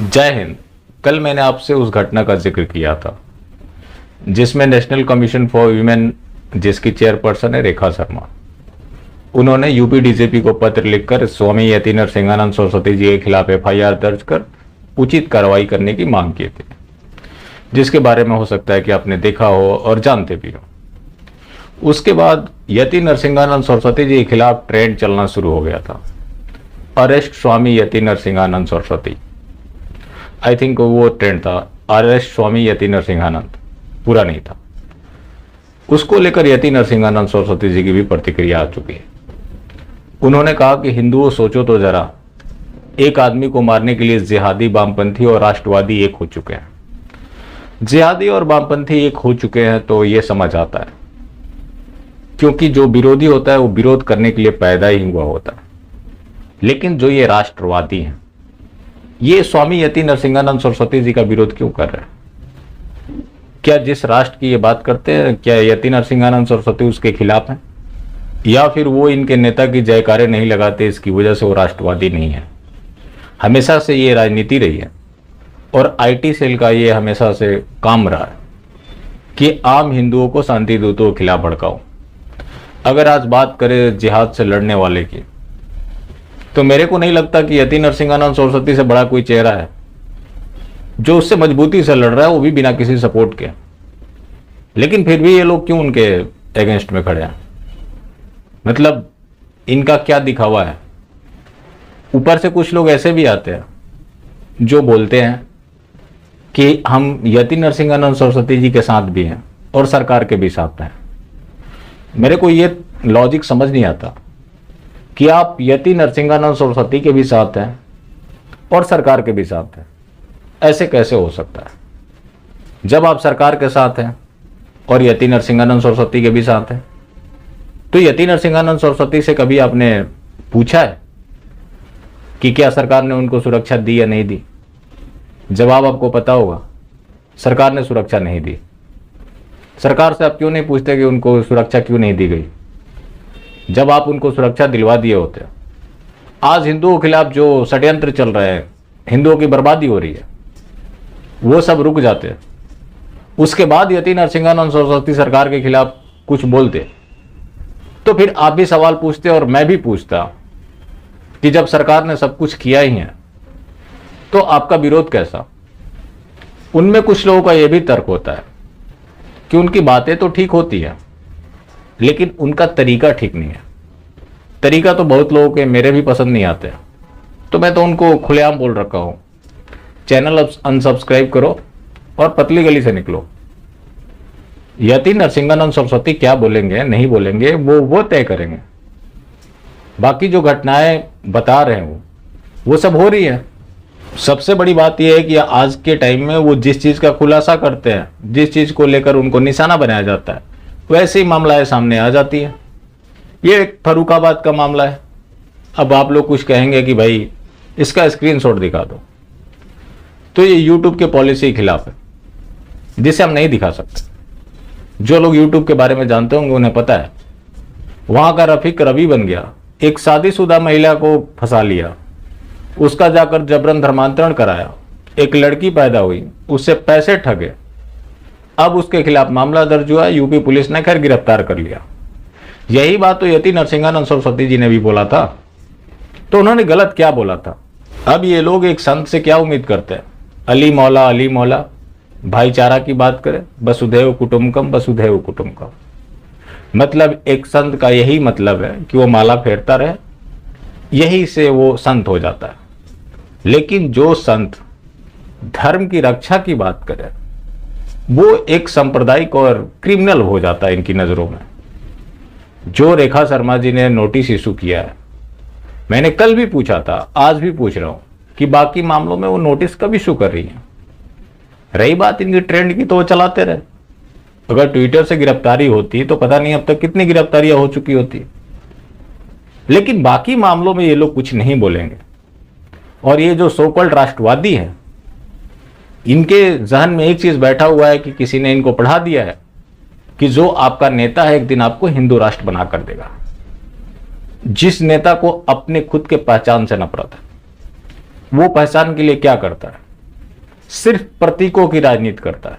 जय हिंद। कल मैंने आपसे उस घटना का जिक्र किया था जिसमें नेशनल कमीशन फॉर वीमेन, जिसकी चेयरपर्सन है रेखा शर्मा, उन्होंने यूपी डीजीपी को पत्र लिखकर स्वामी यति नरसिंहानंद सरस्वती जी के खिलाफ एफआईआर दर्ज कर उचित कार्रवाई करने की मांग की थी, जिसके बारे में हो सकता है कि आपने देखा हो और जानते भी हो। उसके बाद यति नरसिंहानंद सरस्वती जी के खिलाफ ट्रेंड चलना शुरू हो गया था, arrest Swami Yati Narsinghanand Saraswati. I think वो ट्रेंड था, अरेस्ट स्वामी यति नरसिंहानंद, पूरा नहीं था। उसको लेकर यति नरसिंहानंद सरस्वती जी की भी प्रतिक्रिया आ चुकी है। उन्होंने कहा कि हिंदुओं सोचो तो जरा, एक आदमी को मारने के लिए जिहादी, वामपंथी और राष्ट्रवादी एक हो चुके हैं। जिहादी और वामपंथी एक हो चुके हैं तो ये समझ आता है, क्योंकि जो विरोधी होता है वो विरोध करने के लिए पैदा ही हुआ होता है। लेकिन जो ये राष्ट्रवादी हैं, ये स्वामी यति नरसिंहानंद सरस्वती जी का विरोध क्यों कर रहे हैं? क्या जिस राष्ट्र की ये बात करते हैं, क्या यति नरसिंहानंद सरस्वती उसके खिलाफ हैं? या फिर वो इनके नेता की जयकारे नहीं लगाते, इसकी वजह से वो राष्ट्रवादी नहीं है? हमेशा से ये राजनीति रही है और आईटी सेल का ये हमेशा से काम रहा है कि आम हिंदुओं को शांति दूतों के खिलाफ भड़काओ। अगर आज बात करें जिहाद से लड़ने वाले की, तो मेरे को नहीं लगता कि यति नरसिंहानंद सरस्वती से बड़ा कोई चेहरा है जो उससे मजबूती से लड़ रहा है, वो भी बिना किसी सपोर्ट के। लेकिन फिर भी ये लोग क्यों उनके अगेंस्ट में खड़े हैं? मतलब इनका क्या दिखावा है? ऊपर से कुछ लोग ऐसे भी आते हैं जो बोलते हैं कि हम यति नरसिंहानंद सरस्वती जी के साथ भी हैं और सरकार के भी साथ हैं। मेरे को ये लॉजिक समझ नहीं आता कि आप यति नरसिंहानंद सरस्वती के भी साथ हैं और सरकार के भी साथ हैं। ऐसे कैसे हो सकता है? जब आप सरकार के साथ हैं और यति नरसिंहानंद सरस्वती के भी साथ हैं, तो यति नरसिंहानंद सरस्वती से कभी आपने पूछा है कि क्या सरकार ने उनको सुरक्षा दी या नहीं दी? जवाब आपको पता होगा, सरकार ने सुरक्षा नहीं दी। सरकार से आप क्यों नहीं पूछते कि उनको सुरक्षा क्यों नहीं दी गई? जब आप उनको सुरक्षा दिलवा दिए होते। आज हिंदुओं के खिलाफ जो षड्यंत्र चल रहे हैं, हिंदुओं की बर्बादी हो रही है, वो सब रुक जाते। उसके बाद यति नरसिंहानंद सरस्वती सरकार के खिलाफ कुछ बोलते, तो फिर आप भी सवाल पूछते और मैं भी पूछता कि जब सरकार ने सब कुछ किया ही है तो आपका विरोध कैसा? उनमें कुछ लोगों का यह भी तर्क होता है कि उनकी बातें तो ठीक होती है, लेकिन उनका तरीका ठीक नहीं है। तरीका तो बहुत लोगों के मेरे भी पसंद नहीं आते, तो मैं तो उनको खुलेआम बोल रखा हूं, चैनल अनसब्सक्राइब करो और पतली गली से निकलो। यति नरसिंहानंद सरस्वती क्या बोलेंगे नहीं बोलेंगे वो तय करेंगे। बाकी जो घटनाएं बता रहे हैं वो सब हो रही है। सबसे बड़ी बात यह है कि आज के टाइम में वो जिस चीज का खुलासा करते हैं, जिस चीज को लेकर उनको निशाना बनाया जाता है, वैसे ही मामला सामने आ जाती है। ये एक फर्रुखाबाद का मामला है। अब आप लोग कुछ कहेंगे कि भाई इसका स्क्रीनशॉट दिखा दो, तो ये यूट्यूब के पॉलिसी के खिलाफ है, जिसे हम नहीं दिखा सकते। जो लोग यूट्यूब के बारे में जानते होंगे उन्हें पता है। वहां का रफीक रवि बन गया, एक शादीशुदा महिला को फंसा लिया, उसका जाकर जबरन धर्मांतरण कराया, एक लड़की पैदा हुई, उससे पैसे ठगे। अब उसके खिलाफ मामला दर्ज हुआ, यूपी पुलिस ने खैर गिरफ्तार कर लिया। यही बात तो यति नरसिंहानंद सरस्वती जी ने भी बोला था, तो उन्होंने गलत क्या बोला था? अब ये लोग एक संत से क्या उम्मीद करते हैं? अली मौला भाईचारा की बात करें, वसुधैव कुटुंबकम वसुधैव कुटुंबकम। मतलब एक संत का यही मतलब है कि वो माला फेरता रहे, यही से वो संत हो जाता है। लेकिन जो संत धर्म की रक्षा की बात करे, वो एक सांप्रदायिक और क्रिमिनल हो जाता है इनकी नजरों में। जो रेखा शर्मा जी ने नोटिस इशू किया है, मैंने कल भी पूछा था, आज भी पूछ रहा हूं कि बाकी मामलों में वो नोटिस कब इशू कर रही है? रही बात इनकी ट्रेंड की, तो वो चलाते रहे। अगर ट्विटर से गिरफ्तारी होती तो पता नहीं अब तक कितनी गिरफ्तारियां हो चुकी होती। लेकिन बाकी मामलों में ये लोग कुछ नहीं बोलेंगे। और ये जो सो कॉल्ड राष्ट्रवादी है, इनके जहन में एक चीज बैठा हुआ है कि किसी ने इनको पढ़ा दिया है कि जो आपका नेता है एक दिन आपको हिंदू राष्ट्र बना कर देगा। जिस नेता को अपने खुद के पहचान से नफरत है, वो पहचान के लिए क्या करता है? सिर्फ प्रतीकों की राजनीति करता है,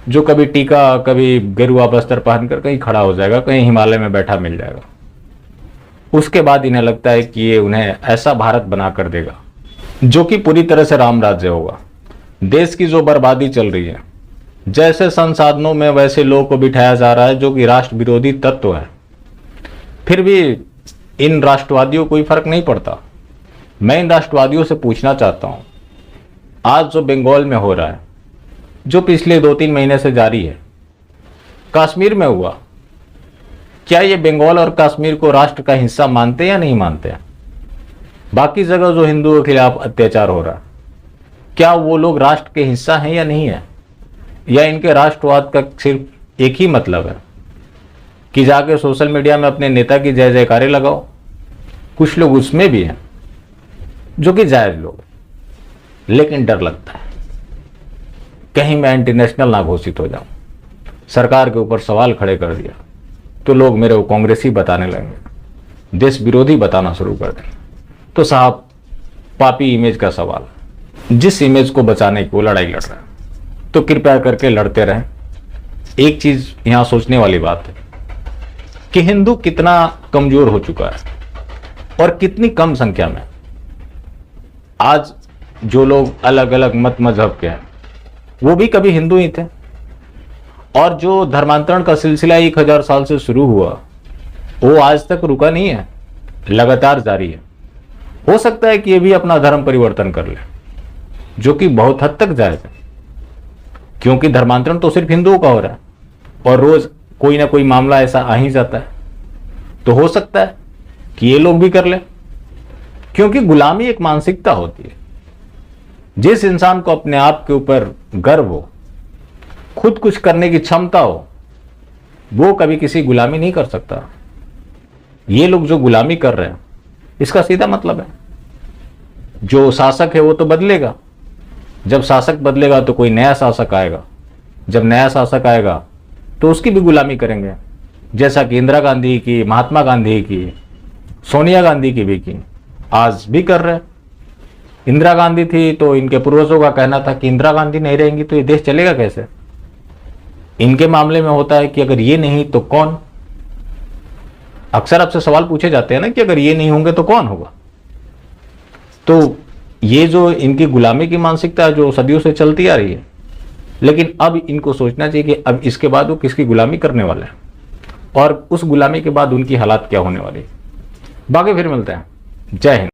जो कभी टीका, कभी गेरुआ बस्तर पहनकर कहीं खड़ा हो जाएगा, कहीं हिमालय में बैठा मिल जाएगा। उसके बाद इन्हें लगता है कि ये उन्हें ऐसा भारत बना कर देगा जो कि पूरी तरह से राम राज्य होगा। देश की जो बर्बादी चल रही है, जैसे संसाधनों में वैसे लोगों को बिठाया जा रहा है जो कि राष्ट्र विरोधी तत्व है, फिर भी इन राष्ट्रवादियों को कोई फर्क नहीं पड़ता। मैं इन राष्ट्रवादियों से पूछना चाहता हूं, आज जो बंगाल में हो रहा है, जो पिछले 2-3 महीने से जारी है, कश्मीर में हुआ, क्या ये बंगाल और कश्मीर को राष्ट्र का हिस्सा मानते हैं या नहीं मानते हैं? बाकी जगह जो हिंदुओं के खिलाफ अत्याचार हो रहा है, क्या वो लोग राष्ट्र के हिस्सा हैं या नहीं है? या इनके राष्ट्रवाद का सिर्फ एक ही मतलब है कि जाके सोशल मीडिया में अपने नेता की जय जयकारे लगाओ? कुछ लोग उसमें भी हैं जो कि जायज लोग, लेकिन डर लगता है कहीं मैं इंटरनेशनल ना घोषित हो जाऊं। सरकार के ऊपर सवाल खड़े कर दिया तो लोग मेरे को कांग्रेसी बताने लगेंगे, देश विरोधी बताना शुरू कर देंगे। तो साहब, पापी इमेज का सवाल, जिस इमेज को बचाने की वो लड़ाई लड़ रहा है, तो कृपया करके लड़ते रहें। एक चीज यहां सोचने वाली बात है कि हिंदू कितना कमजोर हो चुका है और कितनी कम संख्या में आज जो लोग अलग अलग मत मजहब के हैं वो भी कभी हिंदू ही थे, और जो धर्मांतरण का सिलसिला 1000 साल से शुरू हुआ वो आज तक रुका नहीं है, लगातार जारी है। हो सकता है कि ये भी अपना धर्म परिवर्तन कर ले, जो कि बहुत हद तक जायज है, क्योंकि धर्मांतरण तो सिर्फ हिंदुओं का हो रहा है और रोज कोई ना कोई मामला ऐसा आ ही जाता है। तो हो सकता है कि ये लोग भी कर ले, क्योंकि गुलामी एक मानसिकता होती है। जिस इंसान को अपने आप के ऊपर गर्व हो, खुद कुछ करने की क्षमता हो, वो कभी किसी गुलामी नहीं कर सकता। ये लोग जो गुलामी कर रहे हैं, इसका सीधा मतलब है जो शासक है वो तो बदलेगा। जब शासक बदलेगा तो कोई नया शासक आएगा, जब नया शासक आएगा तो उसकी भी गुलामी करेंगे, जैसा कि इंदिरा गांधी की, महात्मा गांधी की, सोनिया गांधी की भी की, आज भी कर रहे हैं। इंदिरा गांधी थी तो इनके पूर्वजों का कहना था कि इंदिरा गांधी नहीं रहेंगी तो ये देश चलेगा कैसे। इनके मामले में होता है कि अगर ये नहीं तो कौन। अक्सर आपसे सवाल पूछे जाते हैं ना कि अगर ये नहीं होंगे तो कौन होगा। तो ये जो इनकी गुलामी की मानसिकता है जो सदियों से चलती आ रही है, लेकिन अब इनको सोचना चाहिए कि अब इसके बाद वो किसकी गुलामी करने वाले हैं और उस गुलामी के बाद उनकी हालात क्या होने वाली है। बाकी फिर मिलते हैं। जय हिंद।